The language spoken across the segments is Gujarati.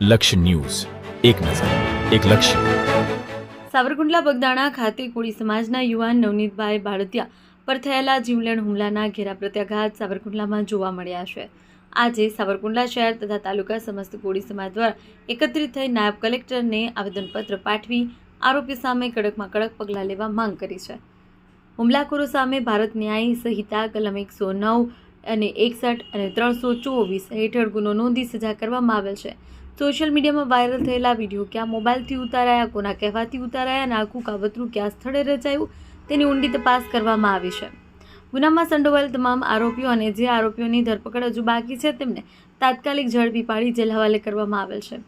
લક્ષ્ય ન્યૂઝ, એક નજર, એક લક્ષ્ય. સાવરકુંડલા બગદાણા ખાતે કોળી સમાજના યુવાન નવનીતભાઈ બાળદિયા પર થયેલા જીવલેણ હુમલાના ઘેરા પ્રત્યાઘાત સાવરકુંડલામાં જોવા મળ્યા છે. આજે સાવરકુંડલા શહેર તથા તાલુકા સમસ્ત કોળી સમાજ દ્વારા એકત્રિત થઈ નાયબ કલેક્ટરને આવેદનપત્ર પાઠવી આરોપી સામે કડકમાં કડક પગલાં લેવા માંગ કરી છે. હુમલાખોરો સામે ભારત ન્યાય સંહિતા કલમ 109 અને 61 અને 324 હેઠળ ગુનો નોંધી સજા કરવામાં આવેલ છે. સોશિયલ મીડિયામાં વાયરલ થયેલા વિડીયો ક્યાં મોબાઈલથી ઉતારાયા, કોના કહેવાથી ઉતારાયા અને આખું કાવતરું ક્યાં સ્થળે રચાયું તેની ઊંડી તપાસ કરવામાં આવી છે. ગુનામાં સંડોવાયેલ તમામ આરોપીઓ અને જે આરોપીઓની ધરપકડ હજુ બાકી છે તેમને તાત્કાલિક ઝડપી પાડી જેલ હવાલે કરવામાં આવેલ છે.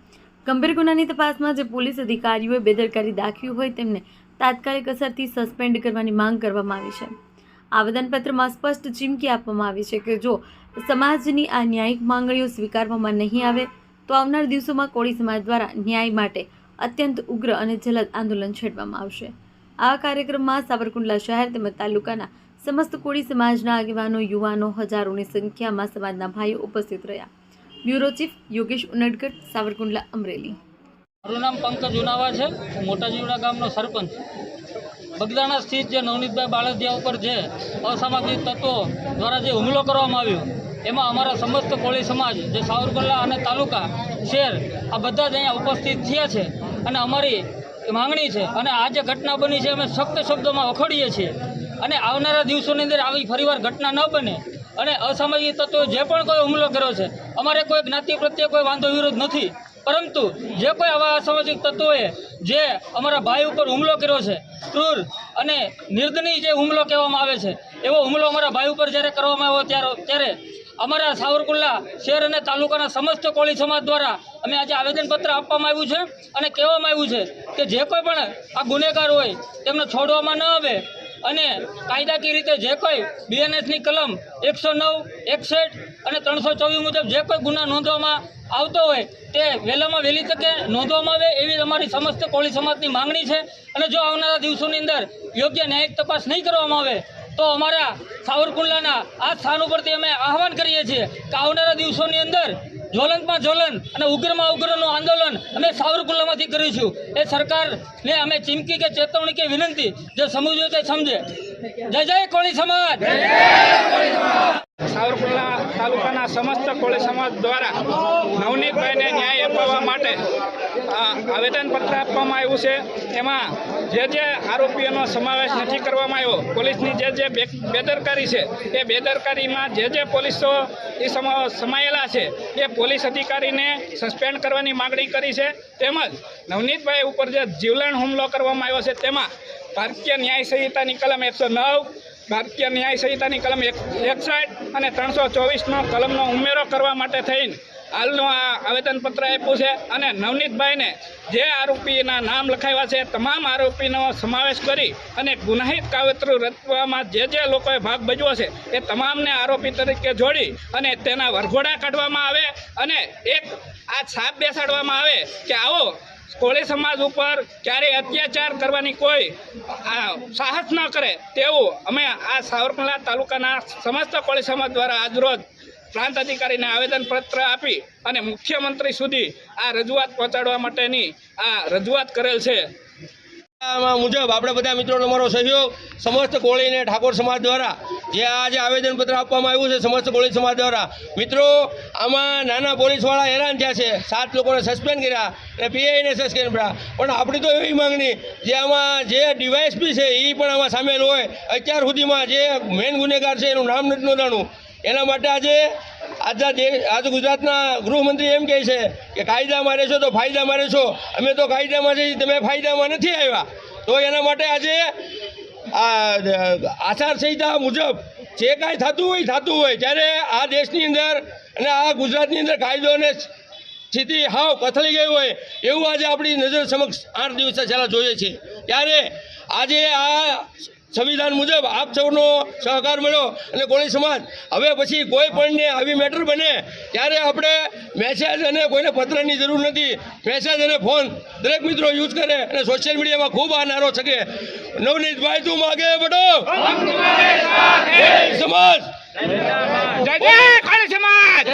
ગંભીર ગુનાની તપાસમાં જે પોલીસ અધિકારીઓએ બેદરકારી દાખવી હોય તેમને તાત્કાલિક અસરથી સસ્પેન્ડ કરવાની માંગ કરવામાં આવી છે. આવેદનપત્રમાં સ્પષ્ટ ચીમકી આપવામાં આવી છે કે જો સમાજની આ ન્યાયિક માંગણીઓ સ્વીકારવામાં નહીં આવે તો આવનાર દિવસોમાં કોળી સમાજ દ્વારા ન્યાય માટે અત્યંત ઉગ્ર અને જલદ આંદોલન છેડવામાં આવશે. આ કાર્યક્રમમાં સાવરકુંડલા શહેર તેમજ તાલુકાના સમસ્ત કોળી સમાજના આગેવાનો, યુવાનો, હજારોની સંખ્યામાં સમાજના ભાઈઓ ઉપસ્થિત રહ્યા. Bureau chief Yogesh Unadgadh, Savarkundla, Amreli. મારું નામ પંકજ ઉનાવા છે. હું મોટા જીવડા ગામનો સરપંચ. બગદાણા સ્થિત જે નવનીતભાઈ બાળદિયા ઉપર જે અસામાજિક તત્વો દ્વારા જે હુમલો કરવામાં આવ્યો એમાં અમારા સમસ્ત કોળી સમાજ જે સાવરકુંડલા અને તાલુકા શહેર આ બધા જ અહીંયા ઉપસ્થિત થયા છે અને અમારી માંગણી છે અને આ જે ઘટના બની છે અમે સખ્ત શબ્દોમાં વખોડીએ છીએ અને આવનારા દિવસોની અંદર આવી ફરીવાર ઘટના ન બને અને અસામાજિક તત્વોએ જે પણ કોઈ હુમલો કર્યો છે અમારે કોઈ જ્ઞાતિ પ્રત્યે કોઈ વાંધો વિરોધ નથી, પરંતુ જે કોઈ આવા અસામાજિક તત્વોએ જે અમારા ભાઈ ઉપર હુમલો કર્યો છે, ક્રૂર અને નિર્દયી જે હુમલો કહેવામાં આવે છે એવો હુમલો અમારા ભાઈ ઉપર જ્યારે કરવામાં આવ્યો ત્યારે અમારા સાવરકુંડલા શહેર અને તાલુકાના સમસ્ત કોળી સમાજ દ્વારા અમે આજે આવેદનપત્ર આપવામાં આવ્યું છે અને કહેવામાં આવ્યું છે કે જે કોઈ પણ આ ગુનેગાર હોય તેમને છોડવામાં ન આવે અને કાયદાકીય રીતે જે કોઈ BNSની કલમ 109, 61 અને 324 મુજબ જે કોઈ ગુના નોંધવામાં આવતો હોય તે વહેલામાં વહેલી તકે નોંધવામાં આવે એવી અમારી સમસ્ત કોળી સમાજની માંગણી છે. અને જો આવનારા દિવસોની અંદર યોગ્ય ન્યાયિક તપાસ નહીં કરવામાં આવે તો અમારા સાવરકુંડલાના આ સ્થાન ઉપરથી અમે આહવાન કરીએ છીએ કે આવનારા દિવસોની અંદર જ્વલંતમાં જ્વલંત અને ઉગ્રમાં ઉગ્રનું આંદોલન અમે સાવરકુંડલામાંથી કરીશું. એ સરકારને અમે ચીમકી કે ચેતવણી કે વિનંતી જે સમજવું તે સમજે. જય જય કોળી સમાજ. સાવરકુંડલા તાલુકાના સમસ્ત કોળી સમાજ દ્વારા નવનીતભાઈને ન્યાય અપાવવા માટે આવેદનપત્ર આપવામાં આવ્યું છે. એમાં જે આરોપીઓનો સમાવેશ નથી કરવામાં આવ્યો, પોલીસની જે બેદરકારી છે એ બેદરકારીમાં જે પોલીસો એ સમાયેલા છે એ પોલીસ અધિકારીને સસ્પેન્ડ કરવાની માગણી કરી છે. તેમજ નવનીતભાઈ ઉપર જે જીવલેણ હુમલો કરવામાં આવ્યો છે તેમાં ભારતીય ન્યાય સંહિતાની કલમ 109, ભારતીય ન્યાય સંહિતાની કલમ 61 અને 324નો કલમનો ઉમેરો કરવા માટે થઈને હાલનું આ આવેદનપત્ર આપ્યું છે. અને નવનીતભાઈને જે આરોપીના નામ લખાવ્યા છે તમામ આરોપીનો સમાવેશ કરી અને ગુનાહિત કાવતરું રચવામાં જે લોકોએ ભાગ ભજવ્યો છે એ તમામને આરોપી તરીકે જોડી અને તેના વરઘોડા કાઢવામાં આવે અને એક આ છાપ બેસાડવામાં આવે કે આવો કોળી સમાજ ઉપર ક્યારેય અત્યાચાર કરવાની કોઈ સાહસ ન કરે તેવું અમે આ સાવરકુંડલા તાલુકાના સમસ્ત કોળી સમાજ દ્વારા આજરોજ પ્રાંત અધિકારીને આવેદનપત્ર આપી અને મુખ્યમંત્રી સુધી આ રજૂઆત પહોંચાડવા માટેની આ રજૂઆત કરેલ છે. મુજબ આપણે બધા મિત્રોનો અમારો સહયોગ સમસ્ત કોળી અને ઠાકોર સમાજ દ્વારા જે આજે આવેદનપત્ર આપવામાં આવ્યું છે સમસ્ત કોળી સમાજ દ્વારા. મિત્રો, આમાં નાના પોલીસવાળા હેરાન થયા છે, 7 લોકોને સસ્પેન્ડ કર્યા અને PIને સસ્પેન્ડ કર્યા. પણ આપણી તો એવી માંગણી જે આમાં જે ડીવાયએસપી છે એ પણ આમાં સામેલ હોય. અત્યાર સુધીમાં જે મેઇન ગુનેગાર છે એનું નામ નથી નોંધાણું. એના માટે આજે ગુજરાતના ગૃહમંત્રી એમ કહે છે કે કાયદામાં રહેશો તો ફાયદામાં રહેશો. અમે તો કાયદામાં જઈએ, તમે ફાયદામાં નથી આવ્યા. તો એના માટે આજે આચારસંહિતા મુજબ જે કાંઈ થતું હોય ત્યારે આ દેશની અંદર અને આ ગુજરાતની અંદર કાયદો અને સ્થિતિ હાવ કથળી ગઈ હોય એવું આજે આપણી નજર સમક્ષ 8 દિવસ છેલ્લા જોઈએ છીએ. ત્યારે આજે આ સંવિધાન મુજબ આપ સૌનો સહકાર મળ્યો અને કોળી સમાજ હવે પછી કોઈ પણને આવી મેટર બને ત્યારે આપણે મેસેજ અને કોઈને પત્રની જરૂર નથી. મેસેજ અને ફોન દરેક મિત્રો યુઝ કરે અને સોશિયલ મીડિયામાં ખૂબ આ નારો શકે, નવનીતભાઈ તું આગે બઢો, સમાજ, જય જય કોળી સમાજ.